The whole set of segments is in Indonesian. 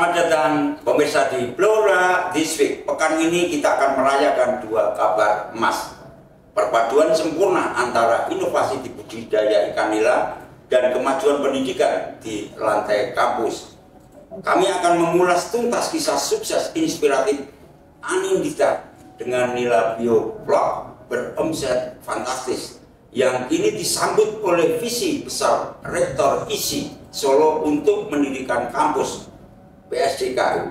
Selamat datang pemirsa di Blora This Week. Pekan ini kita akan merayakan dua kabar emas. Perpaduan sempurna antara inovasi di budidaya ikan nila dan kemajuan pendidikan di lantai kampus. Kami akan mengulas tuntas kisah sukses inspiratif Anindita dengan nila bioflok beromset fantastis yang kini disambut oleh visi besar Rektor ISI Solo untuk mendirikan kampus PSDKU.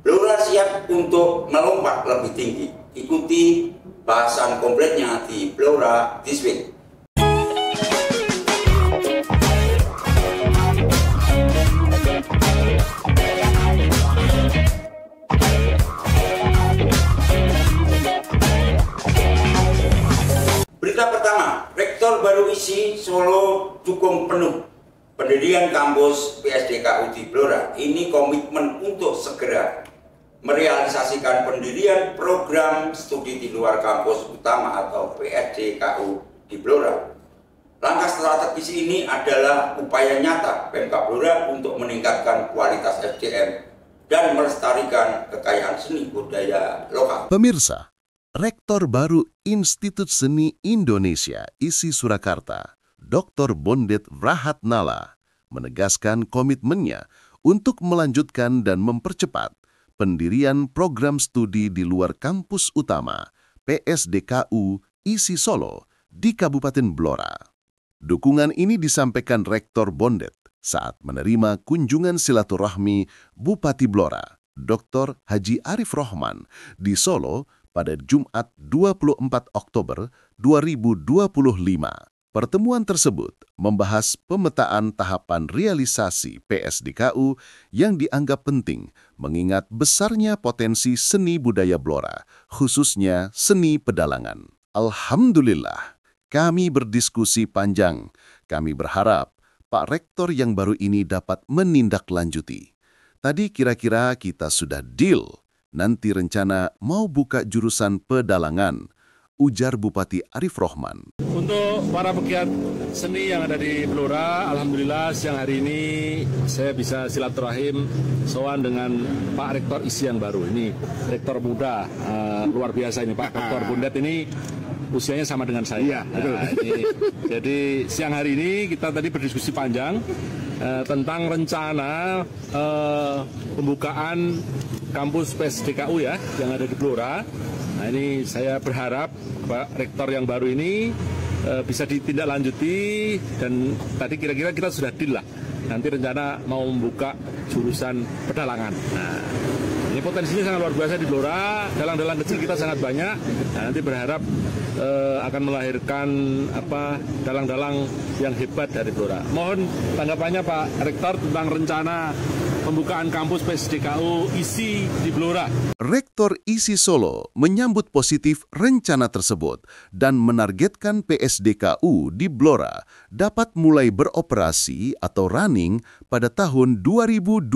Blora siap untuk melompat lebih tinggi. Ikuti bahasan kompletnya di Blora This Week. Berita pertama, Rektor baru ISI Solo dukung penuh pendirian kampus PSDKU di Blora. Ini komitmen untuk segera merealisasikan pendirian program studi di luar kampus utama atau PSDKU di Blora. Langkah strategis ini adalah upaya nyata Pemkab Blora untuk meningkatkan kualitas SDM dan melestarikan kekayaan seni budaya lokal. Pemirsa, Rektor baru Institut Seni Indonesia ISI Surakarta, Dr. Bondet Wrahatnala, menegaskan komitmennya untuk melanjutkan dan mempercepat pendirian program studi di luar kampus utama PSDKU ISI Solo di Kabupaten Blora. Dukungan ini disampaikan Rektor Bondet saat menerima kunjungan silaturahmi Bupati Blora, Dr. Haji Arif Rohman, di Solo pada Jumat 24 Oktober 2025. Pertemuan tersebut membahas pemetaan tahapan realisasi PSDKU yang dianggap penting mengingat besarnya potensi seni budaya Blora, khususnya seni pedalangan. Alhamdulillah, kami berdiskusi panjang. Kami berharap Pak Rektor yang baru ini dapat menindaklanjuti. Tadi kira-kira kita sudah deal, nanti rencana mau buka jurusan pedalangan, ujar Bupati Arif Rohman. Untuk para pegiat seni yang ada di Blora, alhamdulillah siang hari ini saya bisa silaturahim sowan dengan Pak Rektor ISI yang baru. Ini rektor muda, luar biasa ini Pak Rektor Bondet ini usianya sama dengan saya. Jadi siang hari ini kita tadi berdiskusi panjang tentang rencana pembukaan kampus PSDKU ya yang ada di Blora. Nah ini saya berharap Pak Rektor yang baru ini bisa ditindaklanjuti dan tadi kira-kira kita sudah deal lah. Nanti rencana mau membuka jurusan pedalangan. Nah ini potensinya sangat luar biasa di Blora. Dalang-dalang kecil kita sangat banyak. Nah, nanti berharap akan melahirkan dalang-dalang yang hebat dari Blora. Mohon tanggapannya Pak Rektor tentang rencana pembukaan kampus PSDKU ISI di Blora. Rektor ISI Solo menyambut positif rencana tersebut dan menargetkan PSDKU di Blora dapat mulai beroperasi atau running pada tahun 2027.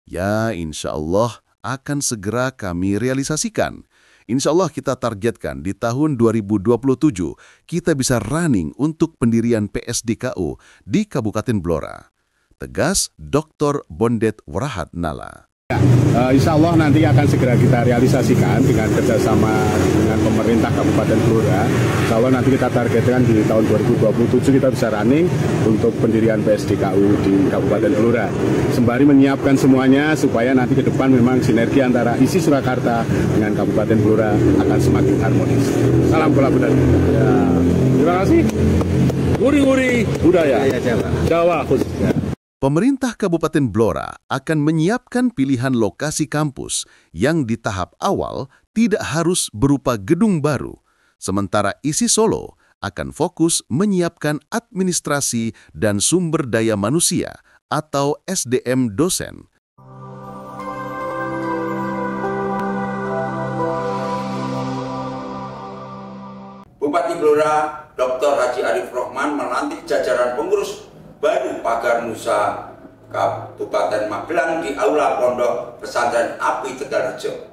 Ya, insya Allah akan segera kami realisasikan. Insya Allah kita targetkan di tahun 2027 kita bisa running untuk pendirian PSDKU di Kabupaten Blora. Tegas Dr. Bondet Wrahatnala. Insya Allah nanti akan segera kita realisasikan dengan kerjasama dengan pemerintah Kabupaten Blora. Insya Allah nanti kita targetkan di tahun 2027 kita bisa running untuk pendirian PSDKU di Kabupaten Blora. Sembari menyiapkan semuanya supaya nanti ke depan memang sinergi antara ISI Surakarta dengan Kabupaten Blora akan semakin harmonis. Salam bola benar. Ya, terima kasih. Uri-uri budaya Jawa khususnya. Pemerintah Kabupaten Blora akan menyiapkan pilihan lokasi kampus yang di tahap awal tidak harus berupa gedung baru, sementara ISI Solo akan fokus menyiapkan administrasi dan sumber daya manusia atau SDM dosen. Bupati Blora, Dr. Haji Arif Rohman melantik jajaran pengurus baru Pagar Nusa Kabupaten Magelang di Aula Pondok Pesantren Api Tegalrejo.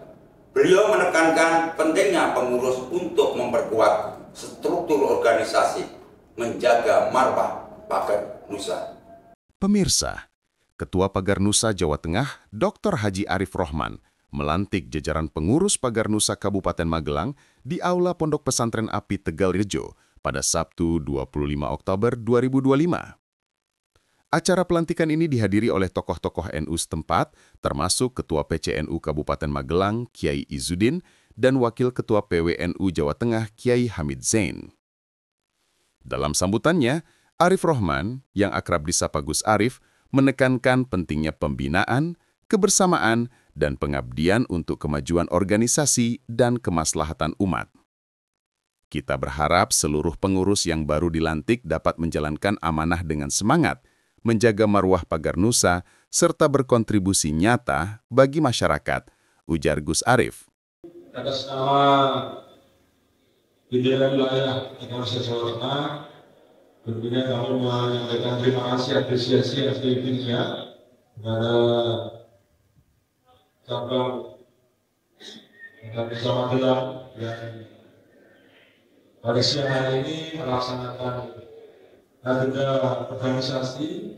Beliau menekankan pentingnya pengurus untuk memperkuat struktur organisasi, menjaga marwah Pagar Nusa. Pemirsa, Ketua Pagar Nusa Jawa Tengah, Dr. Haji Arif Rohman, melantik jajaran pengurus Pagar Nusa Kabupaten Magelang di Aula Pondok Pesantren API Tegalrejo pada Sabtu 25 Oktober 2025. Acara pelantikan ini dihadiri oleh tokoh-tokoh NU setempat, termasuk Ketua PCNU Kabupaten Magelang, Kiai Izzuddin, dan Wakil Ketua PWNU Jawa Tengah, Kiai Hamid Zain. Dalam sambutannya, Arif Rohman, yang akrab disapa Gus Arif, menekankan pentingnya pembinaan, kebersamaan, dan pengabdian untuk kemajuan organisasi dan kemaslahatan umat. Kita berharap seluruh pengurus yang baru dilantik dapat menjalankan amanah dengan semangat, menjaga marwah Pagar Nusa, serta berkontribusi nyata bagi masyarakat, ujar Gus Arif. Atas nama pimpinan wilayah Indonesia Jawa Tengah, tentunya kami menyampaikan terima kasih apresiasi atas pimpinannya kepada cabang Nusa Magelang yang pada siang hari ini melaksanakan agenda organisasi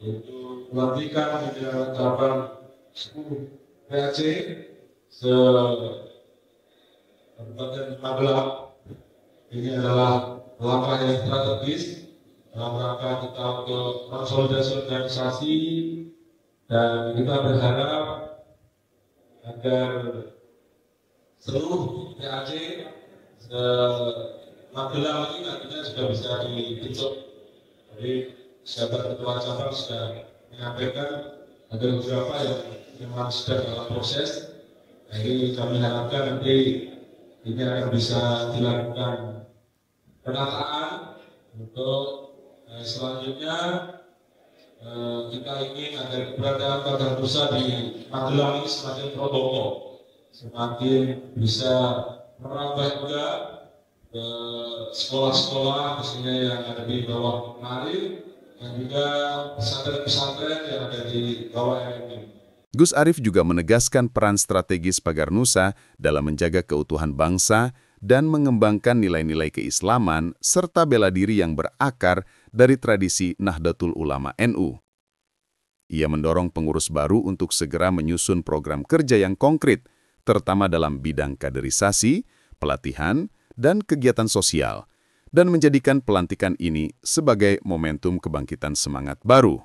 yaitu pelantikan pimpinan cabang 10 PAC se-Kabupaten Magelang. Ini adalah langkah yang strategis dalam rangka kita untuk konsolidasi organisasi, dan kita berharap agar seluruh PAC Magelang ini nantinya sudah bisa dibentuk. Jadi sahabat ketua cabang sudah menyampaikan ada beberapa yang memang sedang dalam proses. Jadi kami harapkan nanti ini akan bisa dilakukan penataan untuk selanjutnya. Kita ingin agar keberadaan Pagar Nusa di Magelang ini semakin protokol, semakin bisa merambah juga ke sekolah-sekolah khususnya yang ada di bawah Marif dan juga pesantren-pesantren yang ada di bawah RMI. Gus Arif juga menegaskan peran strategis Pagar Nusa dalam menjaga keutuhan bangsa dan mengembangkan nilai-nilai keislaman serta bela diri yang berakar dari tradisi Nahdlatul Ulama NU. Ia mendorong pengurus baru untuk segera menyusun program kerja yang konkret, terutama dalam bidang kaderisasi, pelatihan, dan kegiatan sosial, dan menjadikan pelantikan ini sebagai momentum kebangkitan semangat baru.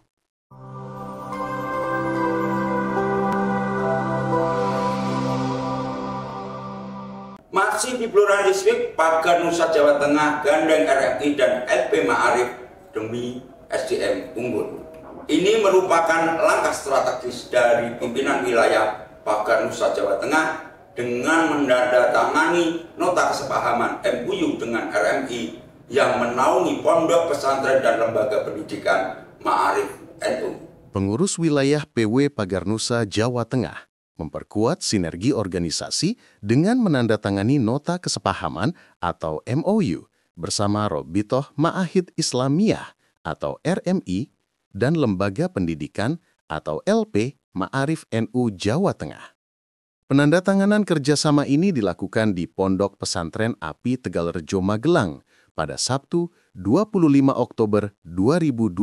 Masih di Blora Distrik, Pagar Nusa Jawa Tengah gandeng RMI dan LP Ma'arif demi SDM unggul. Ini merupakan langkah strategis dari pimpinan wilayah Pagar Nusa Jawa Tengah dengan menandatangani nota kesepahaman MOU dengan RMI yang menaungi pondok pesantren dan lembaga pendidikan Ma'arif NU. Pengurus wilayah PW Pagar Nusa Jawa Tengah memperkuat sinergi organisasi dengan menandatangani nota kesepahaman atau MOU bersama Robitoh Ma'ahid Islamiyah atau RMI dan Lembaga Pendidikan atau LP Ma'arif NU Jawa Tengah. Penandatanganan kerjasama ini dilakukan di Pondok Pesantren API Tegalrejo Magelang pada Sabtu 25 Oktober 2025.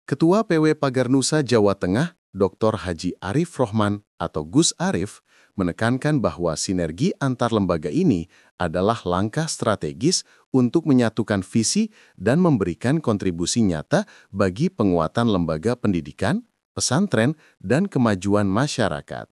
Ketua PW Pagar Nusa Jawa Tengah, Dr. Haji Arif Rohman atau Gus Arif, menekankan bahwa sinergi antar lembaga ini adalah langkah strategis untuk menyatukan visi dan memberikan kontribusi nyata bagi penguatan lembaga pendidikan, pesantren, dan kemajuan masyarakat.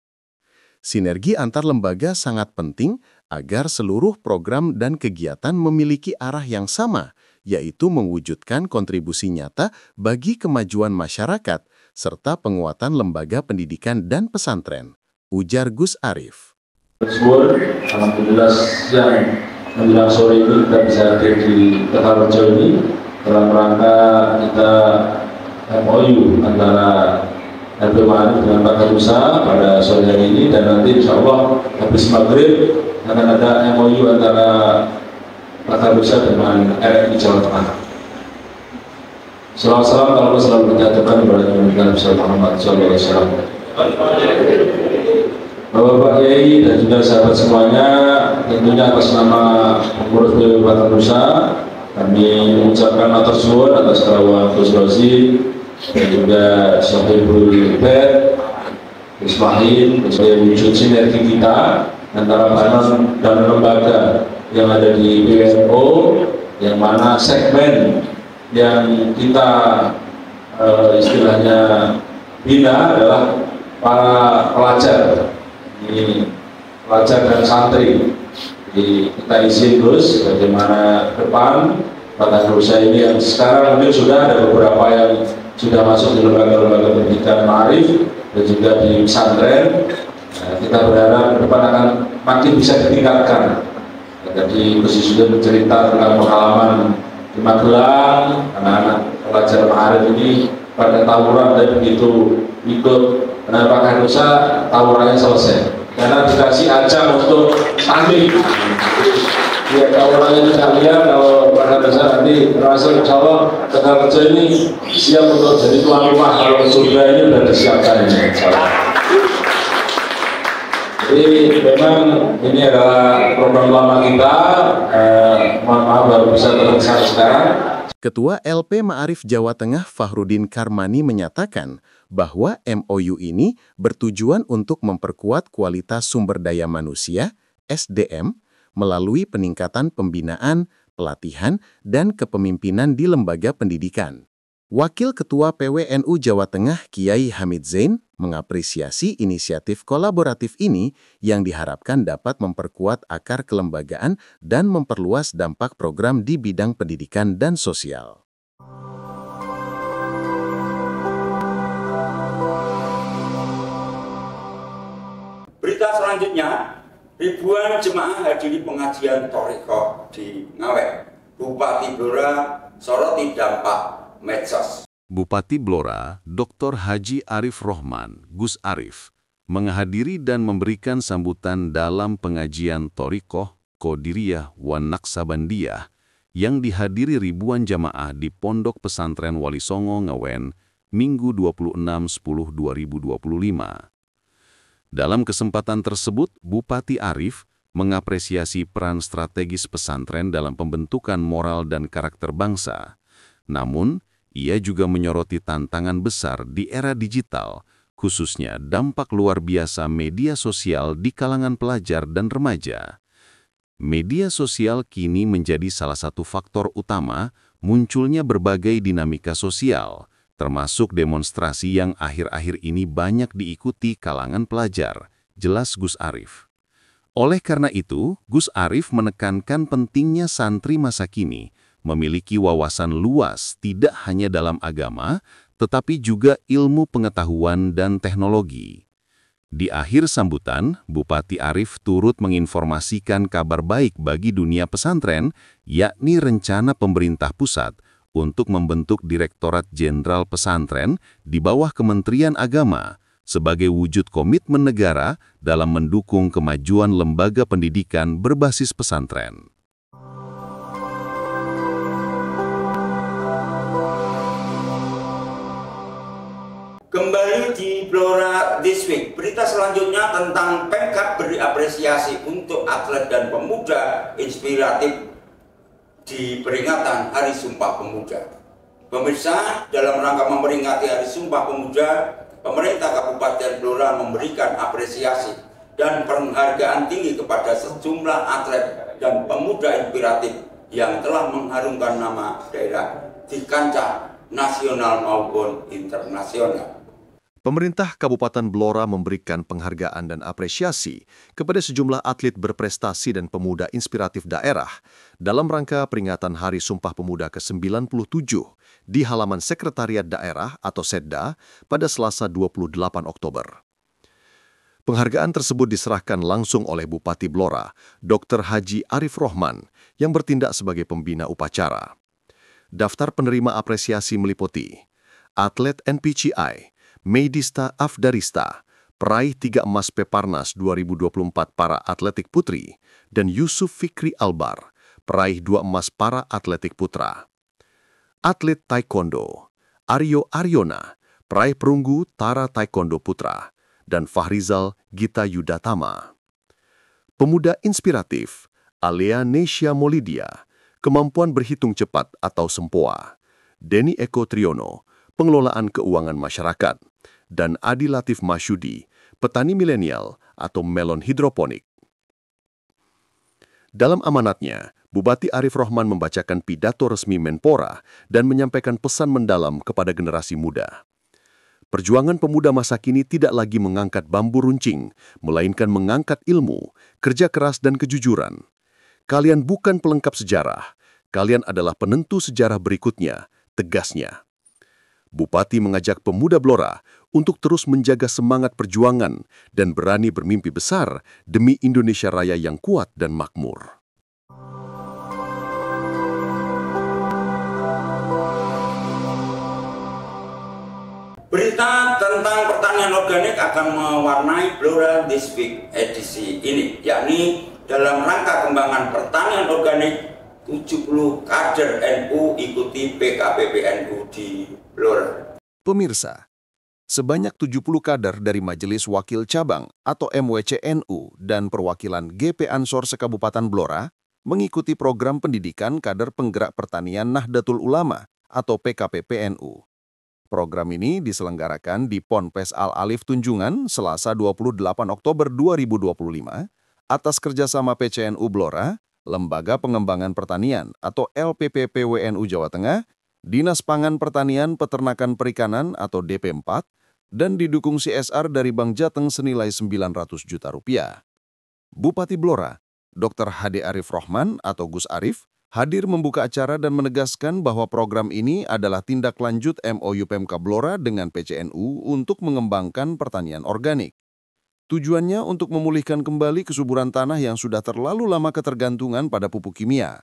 Sinergi antar lembaga sangat penting agar seluruh program dan kegiatan memiliki arah yang sama, yaitu mewujudkan kontribusi nyata bagi kemajuan masyarakat serta penguatan lembaga pendidikan dan pesantren, ujar Gus Arif. Alhamdulillah siang menjelang sore ini kita bisa hadir di Tegalrejo ini dalam rangka kita MOU antara LP Ma'arif dengan Pagar Nusa pada sore hari ini, dan nanti insya Allah habis maghrib akan ada MOU antara Pagar Nusa dengan RMI Jawa Tengah. Salam kalau selalu menjatuhkan kepada Nabi Muhammad SAW. Bapak Kiai dan juga sahabat semuanya, tentunya atas nama pengurus PW Pagar Nusa kami mengucapkan matur suwun atas kerawuhan Gus Rozi dan juga Sohibul Bed, Ismail, sebagai wujud sinergi kita antara badan dan lembaga yang ada di BWNO, yang mana segmen yang kita istilahnya bina adalah para pelajar, ini pelajar dan santri. Jadi kita isi terus bagaimana depan tata usaha ini yang sekarang mungkin sudah ada beberapa yang sudah masuk di lembaga-lembaga pendidikan ma'arif dan juga di pesantren. Nah, kita berharap ke depan akan makin bisa ditingkatkan. Jadi Gus sudah bercerita tentang pengalaman di Magelang, anak-anak pelajar ma'arif ini pada tawuran, dan begitu ikut pakai dosa tawurannya selesai karena dikasih ajang untuk tanding. Ya, kalau orangnya tidak lihat, kalau pada dasar nanti merasa insya Allah tenaga kerja ini siap untuk jadi tuan rumah. Kalau surga ini sudah disiapkan ini. Jadi memang ini adalah program lama kita. Mohon maaf baru bisa terlaksana sekarang. Ketua LP Ma'arif Jawa Tengah Fahrudin Karmani menyatakan bahwa MOU ini bertujuan untuk memperkuat kualitas sumber daya manusia, SDM, melalui peningkatan pembinaan, pelatihan, dan kepemimpinan di lembaga pendidikan. Wakil Ketua PWNU Jawa Tengah Kiai Hamid Zain mengapresiasi inisiatif kolaboratif ini yang diharapkan dapat memperkuat akar kelembagaan dan memperluas dampak program di bidang pendidikan dan sosial. Berita selanjutnya, ribuan jemaah hadiri pengajian Thariqah di Ngawek. Bupati Blora soroti dampak medsos. Bupati Blora, Dr. Haji Arif Rohman, Gus Arif, menghadiri dan memberikan sambutan dalam pengajian Thariqah, Qadiriyah, wan Naqsabandiyah yang dihadiri ribuan jamaah di Pondok Pesantren Wali Songo Ngawen, Minggu 26/10/2025. Dalam kesempatan tersebut, Bupati Arif mengapresiasi peran strategis pesantren dalam pembentukan moral dan karakter bangsa. Namun, ia juga menyoroti tantangan besar di era digital, khususnya dampak luar biasa media sosial di kalangan pelajar dan remaja. Media sosial kini menjadi salah satu faktor utama munculnya berbagai dinamika sosial, termasuk demonstrasi yang akhir-akhir ini banyak diikuti kalangan pelajar, jelas Gus Arif. Oleh karena itu, Gus Arif menekankan pentingnya santri masa kini memiliki wawasan luas tidak hanya dalam agama, tetapi juga ilmu pengetahuan dan teknologi. Di akhir sambutan, Bupati Arif turut menginformasikan kabar baik bagi dunia pesantren, yakni rencana pemerintah pusat untuk membentuk Direktorat Jenderal Pesantren di bawah Kementerian Agama sebagai wujud komitmen negara dalam mendukung kemajuan lembaga pendidikan berbasis pesantren. Kembali di Blora This Week, berita selanjutnya tentang Pemkab beri apresiasi untuk atlet dan pemuda inspiratif di peringatan Hari Sumpah Pemuda. Pemirsa, dalam rangka memperingati Hari Sumpah Pemuda, pemerintah Kabupaten Blora memberikan apresiasi dan penghargaan tinggi kepada sejumlah atlet dan pemuda inspiratif yang telah mengharumkan nama daerah di kancah nasional maupun internasional. Pemerintah Kabupaten Blora memberikan penghargaan dan apresiasi kepada sejumlah atlet berprestasi dan pemuda inspiratif daerah dalam rangka peringatan Hari Sumpah Pemuda ke-97 di halaman Sekretariat Daerah atau Setda pada Selasa 28 Oktober. Penghargaan tersebut diserahkan langsung oleh Bupati Blora, Dr. Haji Arif Rohman, yang bertindak sebagai pembina upacara. Daftar penerima apresiasi meliputi atlet NPCI, Medista Afdarista, peraih 3 emas Peparnas 2024 para atletik putri, dan Yusuf Fikri Albar, peraih 2 emas para atletik putra. Atlet Taekwondo, Aryo Aryona, peraih perunggu Tara Taekwondo Putra, dan Fahrizal Gita Yudatama. Pemuda inspiratif, Alea Nesya Molidia, kemampuan berhitung cepat atau sempoa, Denny Eko Triono, pengelolaan keuangan masyarakat, dan Adi Latif Masyudi, petani milenial atau melon hidroponik. Dalam amanatnya, Bupati Arif Rohman membacakan pidato resmi Menpora dan menyampaikan pesan mendalam kepada generasi muda. Perjuangan pemuda masa kini tidak lagi mengangkat bambu runcing, melainkan mengangkat ilmu, kerja keras dan kejujuran. Kalian bukan pelengkap sejarah, kalian adalah penentu sejarah berikutnya, tegasnya. Bupati mengajak pemuda Blora untuk terus menjaga semangat perjuangan dan berani bermimpi besar demi Indonesia Raya yang kuat dan makmur. Berita tentang pertanian organik akan mewarnai Blora This Week edisi ini, yakni dalam rangka kembangan pertanian organik, 70 kader NU ikuti PKPP NU di Blora. Pemirsa, sebanyak 70 kader dari Majelis Wakil Cabang atau MWC NU dan perwakilan GP Ansor Sekabupaten Blora mengikuti program pendidikan kader penggerak pertanian Nahdlatul Ulama atau PKPP NU. Program ini diselenggarakan di Ponpes Al-Alif Tunjungan Selasa 28 Oktober 2025 atas kerjasama PCNU Blora, Lembaga Pengembangan Pertanian atau LPPPWNU Jawa Tengah, Dinas Pangan Pertanian Peternakan Perikanan atau DP4, dan didukung CSR dari Bank Jateng senilai 900 juta rupiah. Bupati Blora, Dr. Hadi Arif Rohman atau Gus Arif, hadir membuka acara dan menegaskan bahwa program ini adalah tindak lanjut MOU Pemka Blora dengan PCNU untuk mengembangkan pertanian organik. Tujuannya untuk memulihkan kembali kesuburan tanah yang sudah terlalu lama ketergantungan pada pupuk kimia.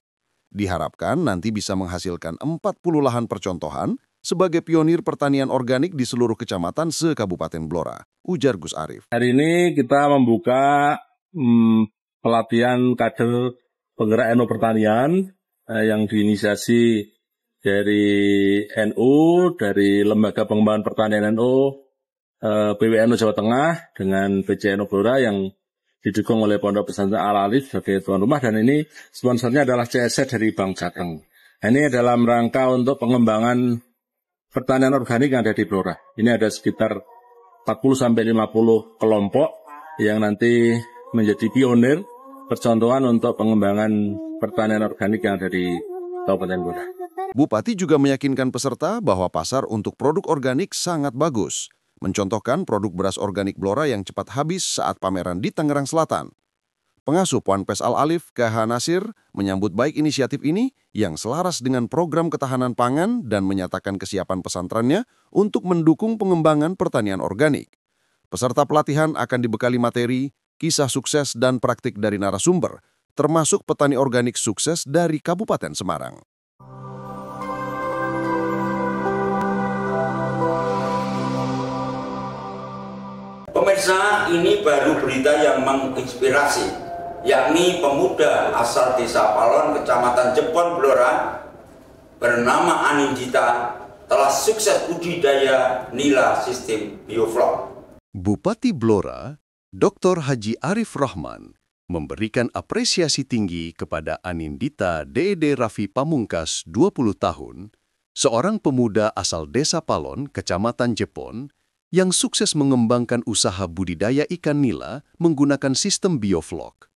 Diharapkan nanti bisa menghasilkan 40 lahan percontohan sebagai pionir pertanian organik di seluruh kecamatan se-Kabupaten Blora, ujar Gus Arif. Hari ini kita membuka pelatihan kader penggerak NU Pertanian yang diinisiasi dari NU, dari Lembaga Pengembangan Pertanian NU, PWNU Jawa Tengah dengan PCNU Blora yang didukung oleh Pondok Pesantren Al-Alif sebagai tuan rumah, dan ini sponsornya adalah CSR dari Bank Jateng. Ini dalam rangka untuk pengembangan pertanian organik yang ada di Blora. Ini ada sekitar 40-50 kelompok yang nanti menjadi pionir percontohan untuk pengembangan pertanian organik yang ada di Kabupaten Blora. Bupati juga meyakinkan peserta bahwa pasar untuk produk organik sangat bagus. Mencontohkan produk beras organik Blora yang cepat habis saat pameran di Tangerang Selatan. Pengasuh Ponpes Al-Alif, KH Nasir, menyambut baik inisiatif ini yang selaras dengan program ketahanan pangan dan menyatakan kesiapan pesantrennya untuk mendukung pengembangan pertanian organik. Peserta pelatihan akan dibekali materi, kisah sukses dan praktik dari narasumber, termasuk petani organik sukses dari Kabupaten Semarang. Pemirsa, ini baru berita yang menginspirasi, yakni pemuda asal Desa Palon, Kecamatan Jepon, Blora, bernama Anindita, telah sukses budidaya nila sistem bioflok. Bupati Blora, Dr. Haji Arif Rohman, memberikan apresiasi tinggi kepada Anindita DED Raffi Pamungkas, 20 tahun, seorang pemuda asal Desa Palon, Kecamatan Jepon, yang sukses mengembangkan usaha budidaya ikan nila menggunakan sistem bioflok.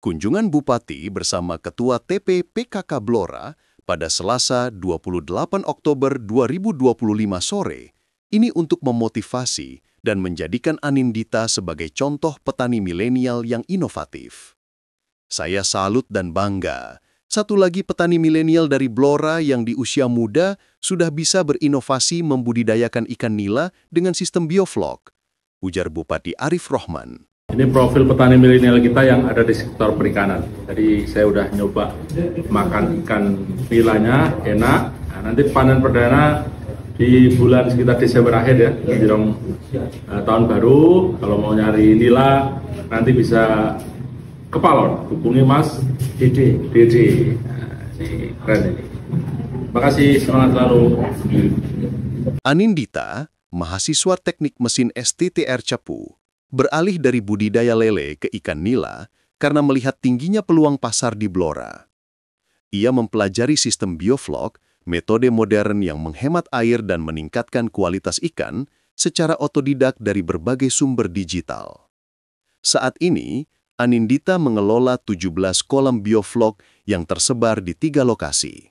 Kunjungan Bupati bersama Ketua TP PKK Blora pada Selasa 28 Oktober 2025 sore ini untuk memotivasi dan menjadikan Anindita sebagai contoh petani milenial yang inovatif. Saya salut dan bangga. Satu lagi petani milenial dari Blora yang di usia muda sudah bisa berinovasi membudidayakan ikan nila dengan sistem bioflok, ujar Bupati Arif Rohman. Ini profil petani milenial kita yang ada di sektor perikanan. Jadi saya udah nyoba makan ikan nilanya, enak. Nah, nanti panen perdana di bulan sekitar Desember akhir ya, menjelang tahun baru. Kalau mau nyari nila nanti bisa ke Palon, hubungi Mas Dede. Nah, ini keren ini. Terima kasih, semangat selalu. Anindita, mahasiswa teknik mesin STTR Cepu, beralih dari budidaya lele ke ikan nila karena melihat tingginya peluang pasar di Blora. Ia mempelajari sistem bioflok metode modern yang menghemat air dan meningkatkan kualitas ikan secara otodidak dari berbagai sumber digital. Saat ini, Anindita mengelola 17 kolam bioflok yang tersebar di 3 lokasi.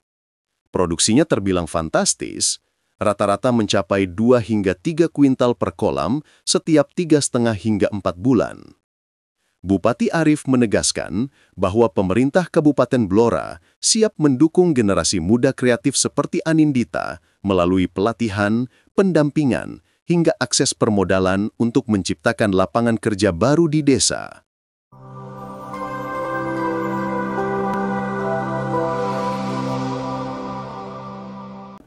Produksinya terbilang fantastis, rata-rata mencapai 2 hingga 3 kuintal per kolam setiap 3,5 hingga 4 bulan. Bupati Arief menegaskan bahwa pemerintah Kabupaten Blora siap mendukung generasi muda kreatif seperti Anindita melalui pelatihan, pendampingan, hingga akses permodalan untuk menciptakan lapangan kerja baru di desa.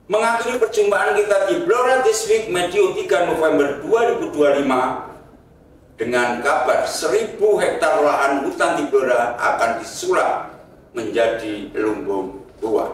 Mengakhiri perjumpaan kita di Blora This Week Medio 3 November 2025 dengan kabar 1.000 hektar lahan hutan di Blora akan disulap menjadi lumbung buah.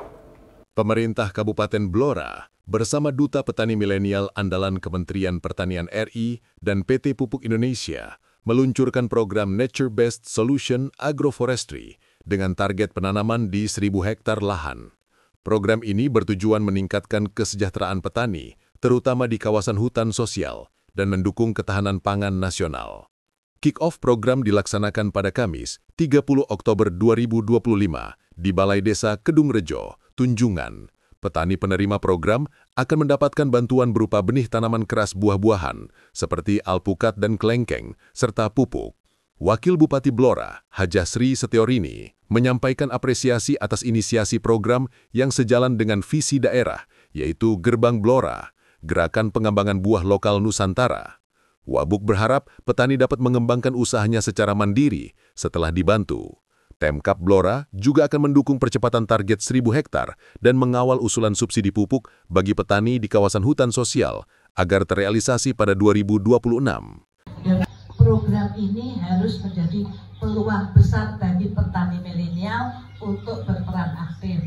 Pemerintah Kabupaten Blora bersama Duta Petani Milenial Andalan Kementerian Pertanian RI dan PT Pupuk Indonesia meluncurkan program Nature Based Solution Agroforestry dengan target penanaman di 1.000 hektar lahan. Program ini bertujuan meningkatkan kesejahteraan petani, terutama di kawasan hutan sosial, dan mendukung ketahanan pangan nasional. Kick-off program dilaksanakan pada Kamis, 30 Oktober 2025, di Balai Desa Kedung Rejo, Tunjungan. Petani penerima program akan mendapatkan bantuan berupa benih tanaman keras buah-buahan, seperti alpukat dan kelengkeng, serta pupuk. Wakil Bupati Blora, Hajah Sri Setiorini, menyampaikan apresiasi atas inisiasi program yang sejalan dengan visi daerah, yaitu Gerbang Blora, Gerakan Pengembangan Buah Lokal Nusantara. Wabuk berharap petani dapat mengembangkan usahanya secara mandiri setelah dibantu. Pemkab Blora juga akan mendukung percepatan target 1.000 hektar dan mengawal usulan subsidi pupuk bagi petani di kawasan hutan sosial agar terrealisasi pada 2026. Program ini harus menjadi peluang besar bagi petani milenial untuk berperan aktif.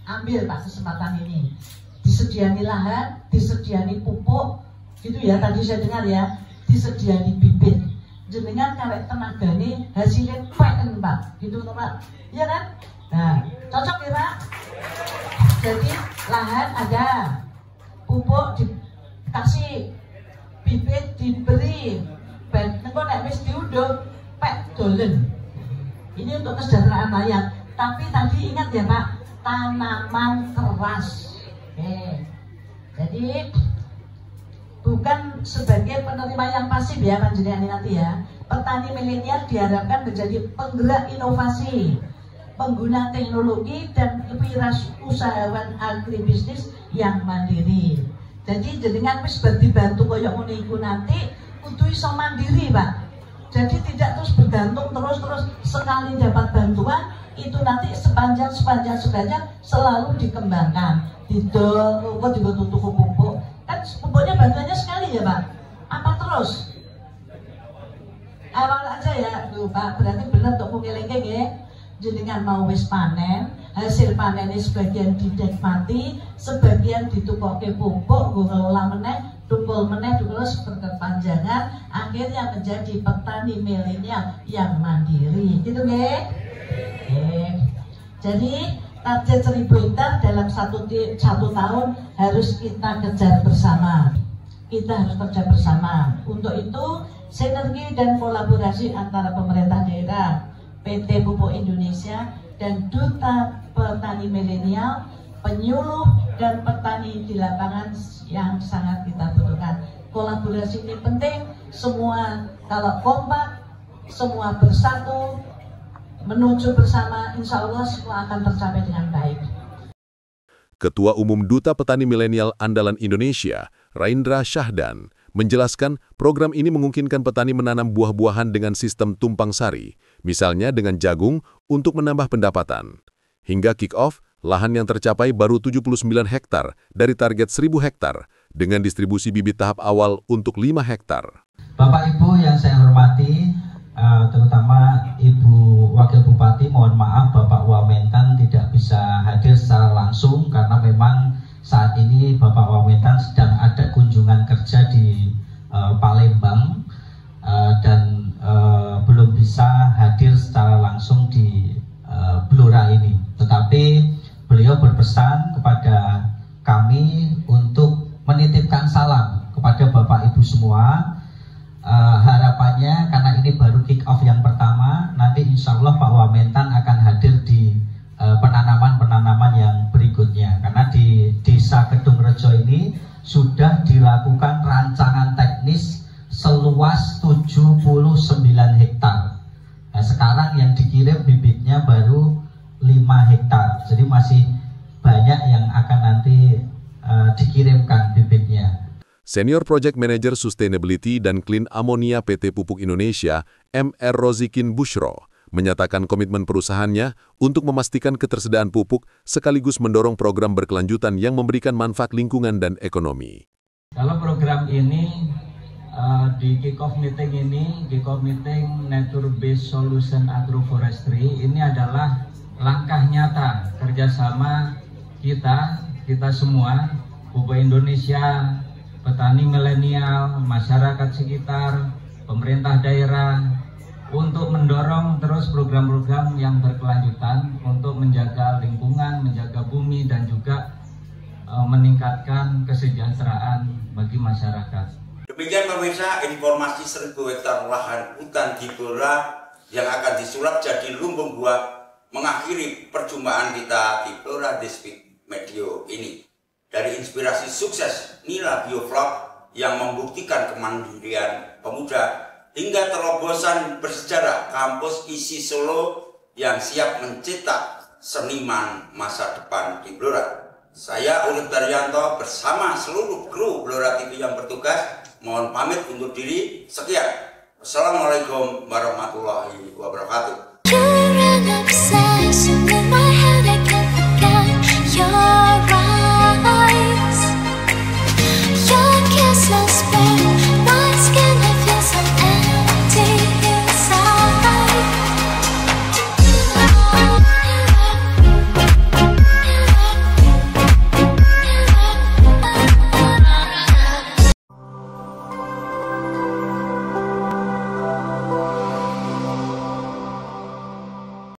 Ambil Pak kesempatan ini. Disediani lahan, disediani pupuk, gitu ya tadi saya dengar ya, disediani bibit. Jenengan karek tenaga ini hasilnya paten Pak, gitu Pak. Iya kan? Nah, cocok ya Pak? Jadi lahan ada, pupuk dikasih, bibit diberi. Nengko nek wis diundhuh pek dolen. Ini untuk kesejahteraan rakyat. Tapi tadi ingat ya Pak, tanaman keras. Jadi bukan sebagai penerima yang pasif ya panjenengan nanti ya. Petani milenial diharapkan menjadi penggerak inovasi, pengguna teknologi dan wirausahawan agribisnis yang mandiri. Jadi jenengan wis dibantu koyo ngene iku nanti kudu iso mandiri Pak. Jadi tidak terus bergantung terus sekali dapat bantuan itu nanti sepanjang selalu dikembangkan. Didol, kok tutup pupuk. Kan pupuknya bantuannya sekali ya Pak. Apa terus? Awal aja ya, tuh Pak. Berarti benar untuk mengilengke ya. Jenengan mau wis panen, hasil panennya sebagian dinikmati, sebagian ditukoke pupuk, gue ngelola meneh, tukul berkepanjangan, akhirnya menjadi petani milenial yang mandiri, gitu nggih? Jadi target 1.000 hektar dalam satu tahun harus kita kejar bersama. Kita harus kerja bersama. Untuk itu sinergi dan kolaborasi antara pemerintah daerah, PT Pupuk Indonesia dan Duta Petani Milenial, penyuluh dan petani di lapangan yang sangat kita butuhkan. Kolaborasi ini penting, semua kalau kompak, semua bersatu, menuju bersama, insya Allah semua akan tercapai dengan baik. Ketua Umum Duta Petani Milenial Andalan Indonesia, Raindra Syahdan, menjelaskan program ini memungkinkan petani menanam buah-buahan dengan sistem tumpang sari, misalnya dengan jagung untuk menambah pendapatan. Hingga kick-off, lahan yang tercapai baru 79 hektar dari target 1.000 hektar dengan distribusi bibit tahap awal untuk 5 hektar. Bapak Ibu yang saya hormati, terutama Ibu Wakil Bupati, mohon maaf Bapak Wamentan tidak bisa hadir secara langsung karena memang saat ini Bapak Wamentan sedang ada kunjungan kerja di Palembang dan belum bisa hadir secara langsung di Blora ini. Tetapi beliau berpesan kepada kami untuk menitipkan salam kepada Bapak Ibu semua. Harapannya karena ini baru kick off yang pertama, nanti insya Allah Pak Wamentan akan hadir di penanaman-penanaman yang berikutnya. Karena di Desa Kedung Rejo ini sudah dilakukan rancangan teknis seluas 79 hektar. Nah, sekarang yang dikirim bibitnya baru 5 hektar. Jadi masih banyak yang akan nanti dikirimkan bibitnya. Senior Project Manager Sustainability dan Clean Ammonia PT Pupuk Indonesia, M.R. Rozikin Bushro, menyatakan komitmen perusahaannya untuk memastikan ketersediaan pupuk sekaligus mendorong program berkelanjutan yang memberikan manfaat lingkungan dan ekonomi. Kalau program ini di kick-off meeting Nature Based Solution Agroforestry ini adalah langkah nyata kerjasama kita semua, Pupuk Indonesia, petani milenial, masyarakat sekitar, pemerintah daerah, untuk mendorong terus program-program yang berkelanjutan untuk menjaga lingkungan, menjaga bumi, dan juga meningkatkan kesejahteraan bagi masyarakat. Demikian pemirsa, informasi 1000 hektar lahan hutan di Blora yang akan disulap jadi lumbung buah mengakhiri perjumpaan kita di Blora District Medio ini. Dari inspirasi sukses Nila Biovlog yang membuktikan kemandirian pemuda hingga terobosan bersejarah kampus ISI Solo yang siap mencetak seniman masa depan di Blora. Saya Urip Daryanto bersama seluruh kru Blora TV yang bertugas mohon pamit undur diri. Sekian. Wassalamualaikum warahmatullahi wabarakatuh.